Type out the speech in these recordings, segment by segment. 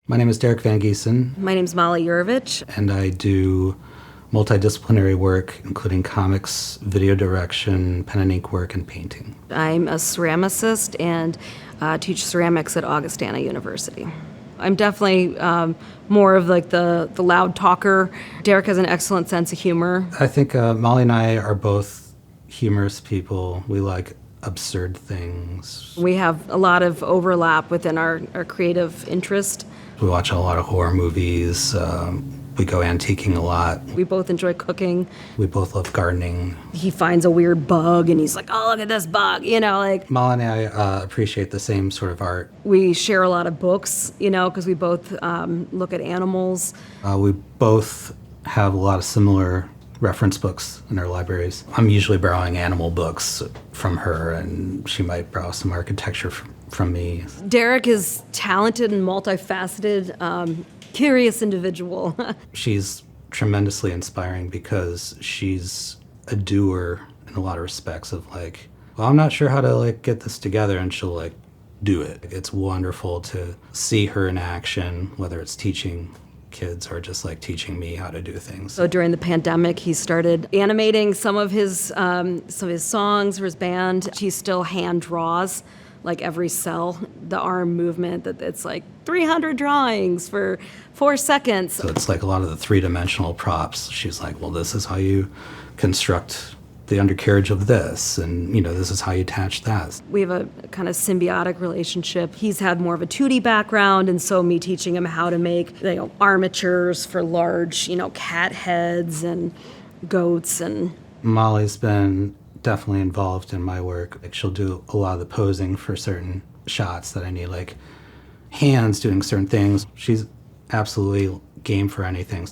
My name is Derek Van Gieson. My name's Molly Uravitch. And I do multidisciplinary work, including comics, video direction, pen and ink work, and painting. I'm a ceramicist and teach ceramics at Augustana University. I'm definitely more of like the loud talker. Derek has an excellent sense of humor. I think Molly and I are both humorous people. We like absurd things. We have a lot of overlap within our creative interest. We watch a lot of horror movies. We go antiquing a lot. We both enjoy cooking. We both love gardening. He finds a weird bug and he's like, oh, look at this bug, like. Molly and I appreciate the same sort of art. We share a lot of books, because we both look at animals. We both have a lot of similar reference books in our libraries. I'm usually borrowing animal books from her, and she might borrow some architecture from me. Derek is talented and multifaceted, curious individual. She's tremendously inspiring because she's a doer in a lot of respects of I'm not sure how to get this together, and she'll do it. It's wonderful to see her in action, whether it's teaching kids or just teaching me how to do things. So during the pandemic, he started animating some of his songs for his band. He still hand draws every cell, the arm movement, that it's 300 drawings for 4 seconds. So it's a lot of the three-dimensional props. She's like, well, this is how you construct the undercarriage of this, and this is how you attach that. We have a kind of symbiotic relationship. He's had more of a 2D background, and so me teaching him how to make armatures for large cat heads and goats. And Molly's been definitely involved in my work. She'll do a lot of the posing for certain shots that I need, hands doing certain things. She's absolutely game for anything.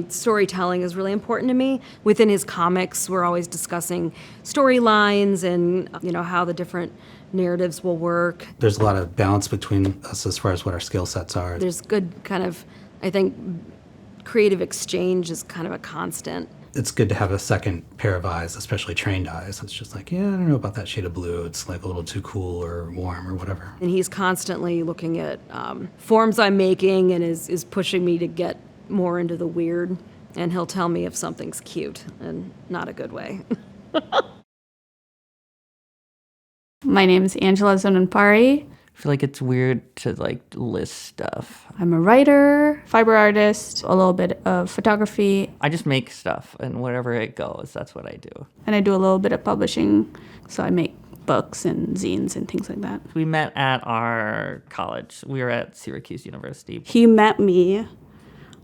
Storytelling is really important to me. Within his comics, we're always discussing storylines and, how the different narratives will work. There's a lot of balance between us as far as what our skill sets are. There's good I think creative exchange is kind of a constant. It's good to have a second pair of eyes, especially trained eyes. It's just I don't know about that shade of blue. It's a little too cool or warm or whatever. And he's constantly looking at forms I'm making and is pushing me to get more into the weird. And he'll tell me if something's cute, and not a good way. My name is Angela Zonunpari. I feel like it's weird to list stuff. I'm a writer, fiber artist, a little bit of photography. I just make stuff, and wherever it goes, that's what I do. And I do a little bit of publishing, so I make books and zines and things like that. We met at our college. We were at Syracuse University. He met me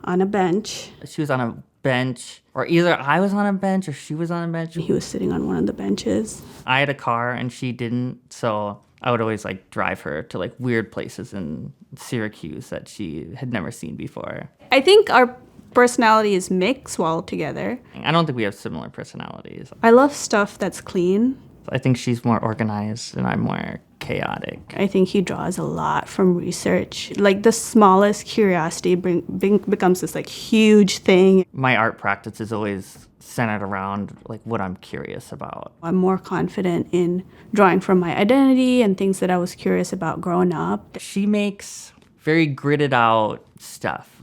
on a bench. She was on a bench, or either I was on a bench or she was on a bench. He was sitting on one of the benches. I had a car and she didn't, so I would always drive her to weird places in Syracuse that she had never seen before. I think our personalities mix well together. I don't think we have similar personalities. I love stuff that's clean. I think she's more organized and I'm more chaotic. I think he draws a lot from research. The smallest curiosity becomes this huge thing. My art practice is always centered around what I'm curious about. I'm more confident in drawing from my identity and things that I was curious about growing up. She makes very gridded out stuff,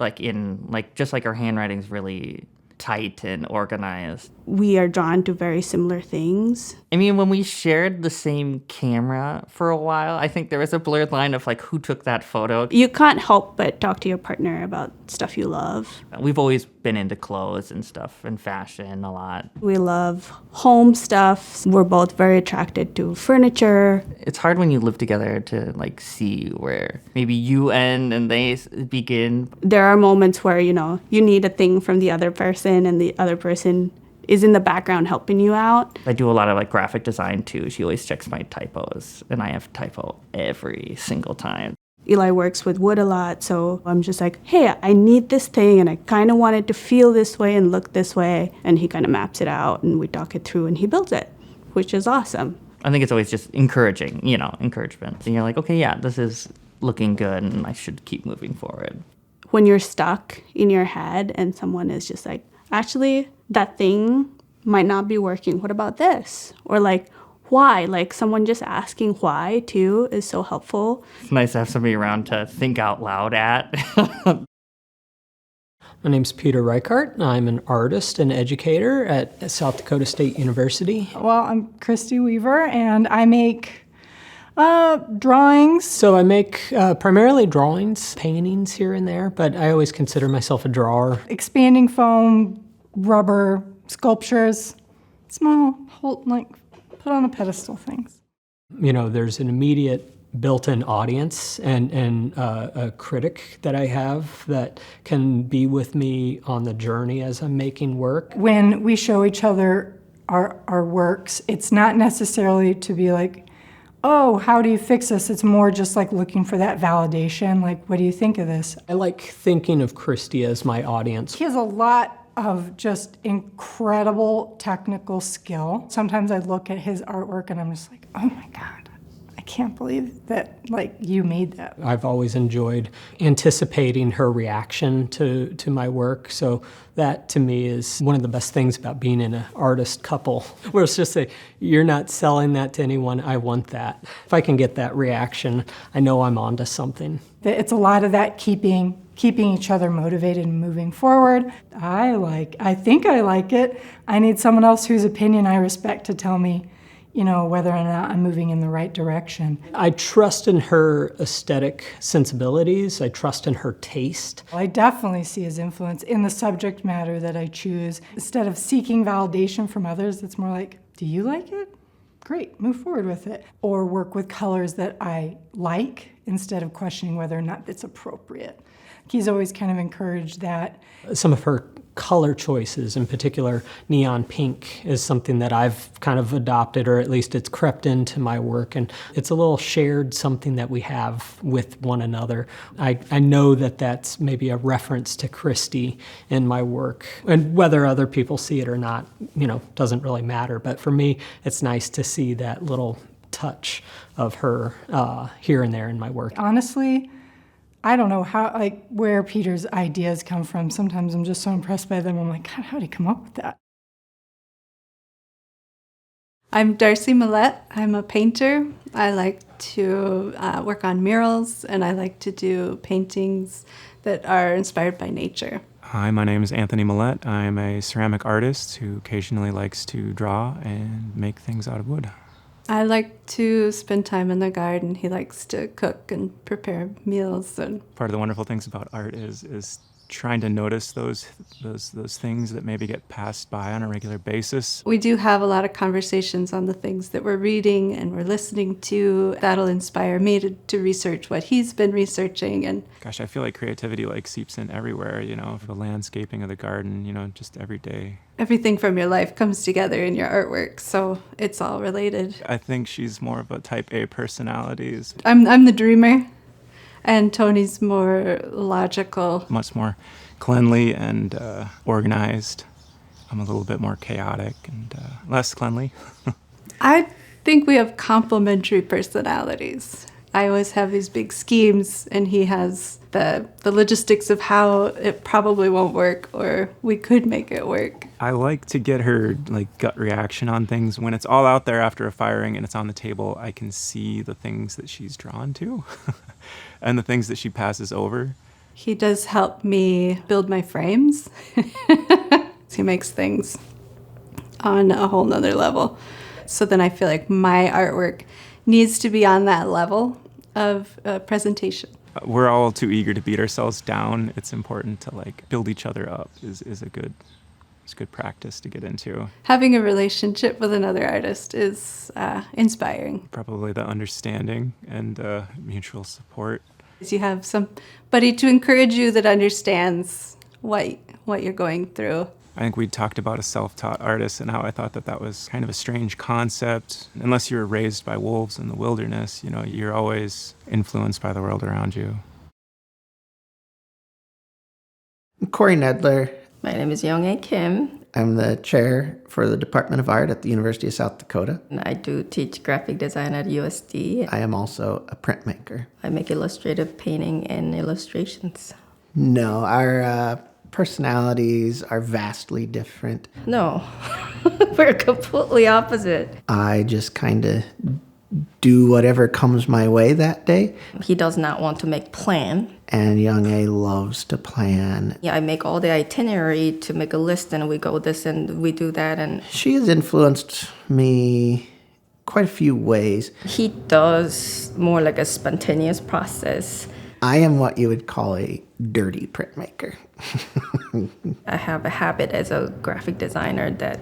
just her handwriting's really tight and organized. We are drawn to very similar things. I mean, when we shared the same camera for a while, I think there was a blurred line of who took that photo. You can't help but talk to your partner about stuff you love. We've always been into clothes and stuff and fashion a lot. We love home stuff. We're both very attracted to furniture. It's hard when you live together to see where maybe you end and they begin. There are moments where, you need a thing from the other person and the other person is in the background helping you out. I do a lot of graphic design too. She always checks my typos, and I have typo every single time. Eli works with wood a lot, so I'm just hey, I need this thing, and I kind of want it to feel this way and look this way, and he kind of maps it out, and we talk it through, and he builds it, which is awesome. I think it's always just encouraging, encouragement. And you're okay, yeah, this is looking good, and I should keep moving forward. When you're stuck in your head, and someone is just actually, that thing might not be working. What about this? Or why. Like someone just asking why too is so helpful. It's nice to have somebody around to think out loud at. My name's Peter Reichardt. I'm an artist and educator at South Dakota State University. Well, I'm Kristyn Weaver, and I make drawings. So I make primarily drawings, paintings here and there, but I always consider myself a drawer. Expanding foam, rubber, sculptures, small, like put on a pedestal things. You know, there's an immediate built-in audience and a critic that I have that can be with me on the journey as I'm making work. When we show each other our works, it's not necessarily to be like, oh, how do you fix this? It's more just like looking for that validation. Like, what do you think of this? I like thinking of Christy as my audience. He has a lot of just incredible technical skill. Sometimes I look at his artwork and I'm just like, oh my God, I can't believe that, like, you made that. I've always enjoyed anticipating her reaction to my work. So that to me is one of the best things about being in an artist couple, where it's just say, you're not selling that to anyone, I want that. If I can get that reaction, I know I'm onto something. It's a lot of that keeping each other motivated and moving forward. I think I like it. I need someone else whose opinion I respect to tell me, you know, whether or not I'm moving in the right direction. I trust in her aesthetic sensibilities. I trust in her taste. I definitely see his influence in the subject matter that I choose. Instead of seeking validation from others, it's more like, do you like it? Great, move forward with it. Or work with colors that I like instead of questioning whether or not it's appropriate. He's always kind of encouraged that. Some of her color choices, in particular neon pink, is something that I've kind of adopted, or at least it's crept into my work, and it's a little shared something that we have with one another. I know that that's maybe a reference to Christy in my work, and whether other people see it or not, you know, doesn't really matter, but for me, it's nice to see that little touch of her here and there in my work. Honestly, I don't know where Peter's ideas come from. Sometimes I'm just so impressed by them. I'm like, God, how did he come up with that? I'm Darcy Millette. I'm a painter. I like to work on murals, and I like to do paintings that are inspired by nature. Hi, my name is Anthony Millette. I'm a ceramic artist who occasionally likes to draw and make things out of wood. I like to spend time in the garden. He likes to cook and prepare meals. And part of the wonderful things about art is trying to notice those things that maybe get passed by on a regular basis. We do have a lot of conversations on the things that we're reading and we're listening to. That'll inspire me to research what he's been researching. And gosh, I feel like creativity seeps in everywhere, you know, for the landscaping of the garden, you know, just every day. Everything from your life comes together in your artwork, so it's all related. I think she's more of a type A personality. I'm the dreamer. And Tony's more logical. Much more cleanly and organized. I'm a little bit more chaotic and less cleanly. I think we have complementary personalities. I always have these big schemes, and he has the logistics of how it probably won't work, or we could make it work. I like to get her gut reaction on things. When it's all out there after a firing and it's on the table, I can see the things that she's drawn to and the things that she passes over. He does help me build my frames. He makes things on a whole nother level. So then I feel like my artwork needs to be on that level of presentation. We're all too eager to beat ourselves down. It's important to build each other up is a good practice to get into. Having a relationship with another artist is inspiring. Probably the understanding and mutual support. You have somebody to encourage you that understands what you're going through. I think we talked about a self-taught artist and how I thought that was kind of a strange concept. Unless you were raised by wolves in the wilderness, you know, you're always influenced by the world around you. I'm Cory Knedler. My name is Young-A Kim. I'm the chair for the Department of Art at the University of South Dakota. And I do teach graphic design at USD. I am also a printmaker. I make illustrative painting and illustrations. No, our personalities are vastly different. No, we're completely opposite. I just kind of do whatever comes my way that day. He does not want to make plan. And young A loves to plan. Yeah, I make all the itinerary to make a list, and we go this and we do that. And she has influenced me quite a few ways. he does more like a spontaneous process. I am what you would call a dirty printmaker. I have a habit as a graphic designer that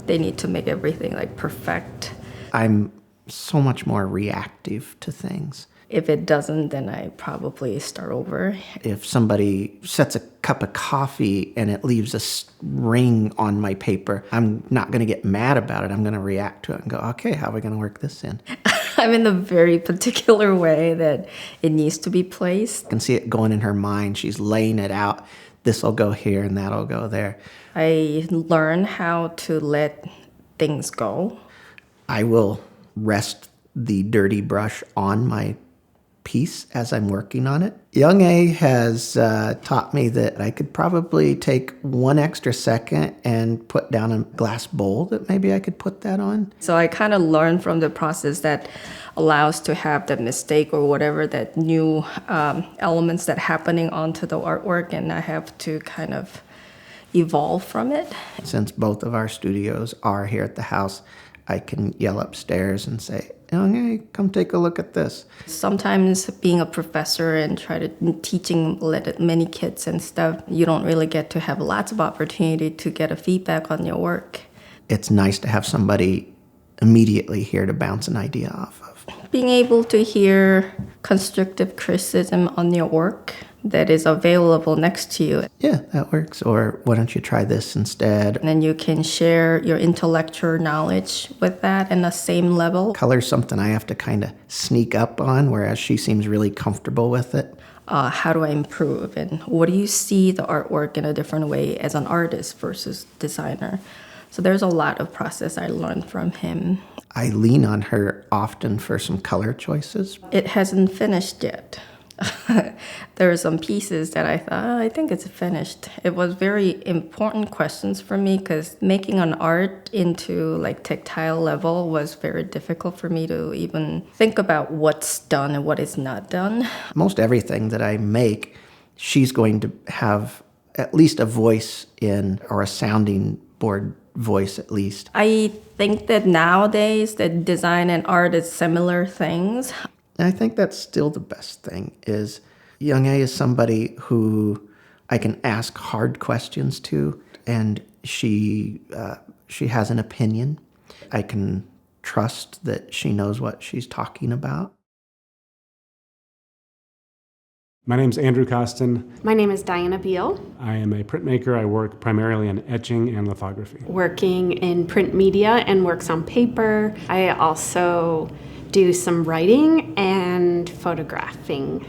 they need to make everything like perfect. I'm so much more reactive to things. If it doesn't, then I probably start over. If somebody sets a cup of coffee and it leaves a ring on my paper, I'm not going to get mad about it. I'm going to react to it and go, okay, how are we going to work this in? I'm in a very particular way that it needs to be placed. I can see it going in her mind. She's laying it out. This will go here and that'll go there. I learn how to let things go. I will rest the dirty brush on my piece as I'm working on it. Young A has taught me that I could probably take 1 extra second and put down a glass bowl that maybe I could put that on. So I kind of learn from the process that allows to have that mistake or whatever, that new elements that happening onto the artwork, and I have to kind of evolve from it. Since both of our studios are here at the house, I can yell upstairs and say, Young A, come take a look at this. Sometimes being a professor and teaching many kids and stuff, you don't really get to have lots of opportunity to get a feedback on your work. It's nice to have somebody immediately here to bounce an idea off of. Being able to hear constructive criticism on your work that is available next to you. Yeah, that works. Or why don't you try this instead? And then you can share your intellectual knowledge with that in the same level. Color's something I have to kind of sneak up on, whereas she seems really comfortable with it. How do I improve? And what do you see the artwork in a different way as an artist versus designer? So there's a lot of process I learned from him. I lean on her often for some color choices. It hasn't finished yet. There are some pieces that I thought, I think it's finished. It was very important questions for me because making an art into like tactile level was very difficult for me to even think about what's done and what is not done. Most everything that I make, she's going to have at least a voice in, or a sounding board voice at least. I think that nowadays that design and art is similar things. And I think that's still the best thing, is Young A is somebody who I can ask hard questions to, and she has an opinion. I can trust that she knows what she's talking about. My name's Andrew Kosten. My name is Diana Behl. I am a printmaker. I work primarily in etching and lithography. Working in print media and works on paper. I also do some writing and photographing.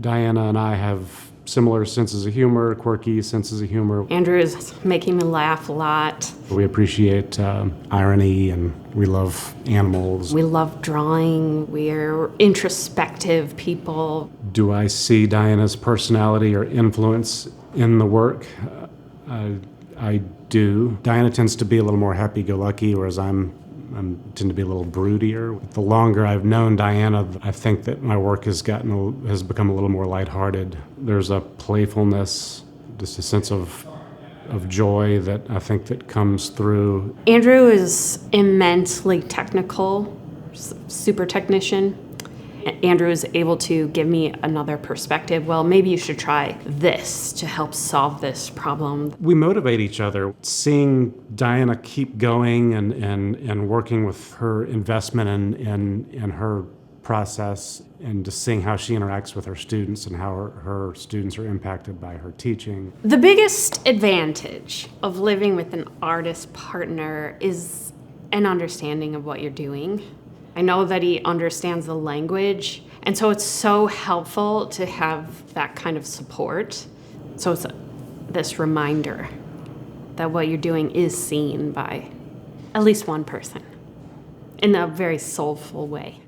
Diana and I have similar senses of humor, quirky senses of humor. Andrew is making me laugh a lot. We appreciate irony, and we love animals. We love drawing. We're introspective people. Do I see Diana's personality or influence in the work? I do. Diana tends to be a little more happy-go-lucky, whereas I tend to be a little broodier. The longer I've known Diana, I think that my work has become a little more lighthearted. There's a playfulness, just a sense of joy that I think that comes through. Andrew is immensely technical, super technician. Andrew is able to give me another perspective. Well, maybe you should try this to help solve this problem. We motivate each other. Seeing Diana keep going and working with her investment in her process, and just seeing how she interacts with her students and how her students are impacted by her teaching. The biggest advantage of living with an artist partner is an understanding of what you're doing. I know that he understands the language, and so it's so helpful to have that kind of support. So it's this reminder that what you're doing is seen by at least one person in a very soulful way.